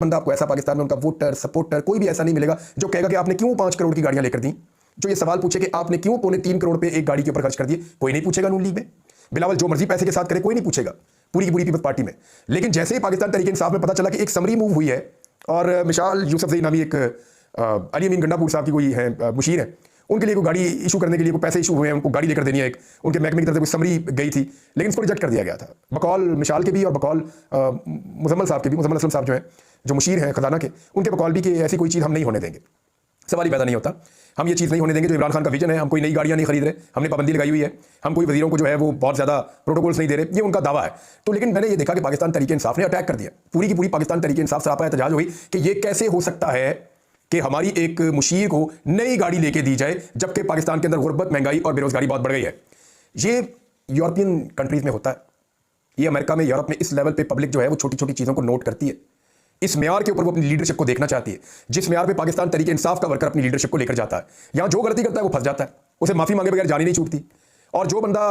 बंदा आपको ऐसा पाकिस्तान में उनका वोटर सपोर्टर कोई भी ऐसा नहीं मिलेगा जो कहेगा कि आपने क्यों 5 करोड़ की गाड़ियां लेकर दी। जो ये सवाल पूछे कि आपने क्यों 3.25 करोड़ पे एक गाड़ी के ऊपर खर्च कर दिए, कोई नहीं पूछेगा नून लीग में। बिलावल जो मर्जी पैसे के साथ करे, कोई नहीं पूछेगा पूरी की पूरी पीपल्स पार्टी में। लेकिन जैसे ही पाकिस्तान तहरीक इंसाफ में पता चला कि एक समरी मूव हुई है और मिसाल यूसुफजई नामी एक अली अमीन गंडापुर साहब की कोई है मुशीर है, उनके लिए कोई गाड़ी इशू करने के लिए कोई पैसे इशू हुए हैं, उनको गाड़ी लेकर देनी है, एक उनके महकमे की तरफ से कोई समरी गई थी, लेकिन इसको रिजेक्ट कर दिया गया था बकौल मिसाल के भी और बकौल मुजम्मल साहब के भी। मुजम्मल असलम साहब जो है, जो मुशीर हैं खजाना के, उनके बकौल भी कि ऐसी कोई चीज़ हम नहीं होने देंगे। सवाल ही पैदा नहीं होता, हम ये चीज़ नहीं होने देंगे। जो इमरान खान का विजन है, हम कोई नई गाड़ियाँ नहीं खरीद रहे, हमने पाबंदी लगाई हुई है, हम कोई वजीरों को जो है वो बहुत ज़्यादा प्रोटोकॉल्स नहीं दे रहे, ये उनका दावा है। तो लेकिन मैंने ये देखा कि पाकिस्तान तहरीक इंसाफ ने अटैक कर दिया, पूरी की पूरी पाकिस्तान तहरीक इंसाफ से आपा एहतजाज हुई कि ये कैसे हो सकता है कि हमारी एक मुशीर को नई गाड़ी लेके दी जाए जबकि पाकिस्तान के अंदर गुर्बत, महंगाई और बेरोजगारी बहुत बढ़ गई है। ये यूरोपियन कंट्रीज में होता है, ये अमेरिका में, यूरोप में इस लेवल पे पब्लिक जो है वो छोटी छोटी चीज़ों को नोट करती है, इस म्यार के ऊपर वो अपनी लीडरशिप को देखना चाहती है, जिस म्यार पे पाकिस्तान तहरीक इंसाफ का वर्कर अपनी लीडरशिप को लेकर जाता है। यहां जो गलती करता है वो फंस जाता है, उसे माफी मांगे बगैर जानी नहीं छूटती, और जो बंदा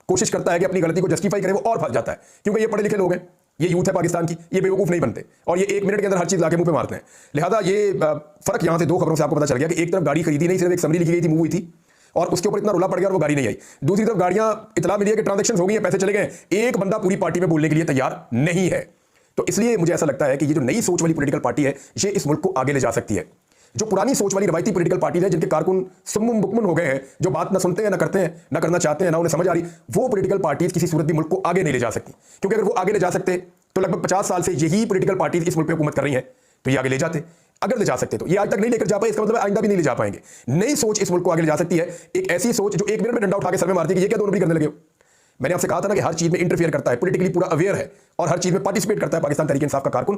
कोशिश करता है कि अपनी गलती को जस्टिफाई करे वो और फंस जाता है, क्योंकि ये पढ़े लिखे लोग हैं, ये यूथ है पाकिस्तान की, ये बेवकूफ नहीं बनते और ये 1 मिनट के अंदर हर चीज लाके मुंह पे मारते हैं। लिहाजा ये फर्क यहां से 2 खबरों से आपको पता चल गया कि एक तरफ गाड़ी खरीदी नहीं, सिर्फ एक समरी लिखी गई थी, मूव हुई थी और उसके ऊपर इतना रुला पड़ गया और वो गाड़ी नहीं आई। दूसरी तरफ गाड़ियां इतला मिली है कि ट्रांजेक्शन हो गई है, पैसे चले गए, एक बंदा पूरी पार्टी में बोलने के लिए तैयार नहीं है। तो इसलिए मुझे ऐसा लगता है कि ये जो नई सोच वाली पॉलिटिकल पार्टी है, ये इस मुल्क को आगे ले जा सकती है। जो पुरानी सोच वाली रवायती पॉलिटिकल पार्टी है, जिनके कारकुन सुम्मुम बुकमुन हो गए हैं, जो बात ना सुनते हैं, ना करते हैं, ना करना चाहते हैं, ना उन्हें समझ आ रही, वो पॉलिटिकल पार्टीज किसी सूरत भी मुल्क को आगे नहीं ले जा सकती। क्योंकि अगर वो आगे ले जा सकते तो लगभग 50 साल से यही पॉलिटिकल पार्टीज इस मुल्क पे हुकूमत कर रही है, तो ये आगे ले जाते। अगर ले जा सकते तो ये आज तक नहीं लेकर जा पाए, इसका मतलब आइंदा भी नहीं ले जा पाएंगे। नई सोच इस मुल्क को आगे ले जा सकती है, एक ऐसी सोच जो 1 मिनट में डंडा उठा के सर में मारती है कि ये क्या दोनों भी करने लगे हो। मैंने आपसे कहा था ना कि हर चीज में इंटरफेयर करता है, पॉलिटिकली पूरा अवेयर है और हर चीज में पार्टिसिपेट करता है पाकिस्तान तहरीक इंसाफ का कारकुन।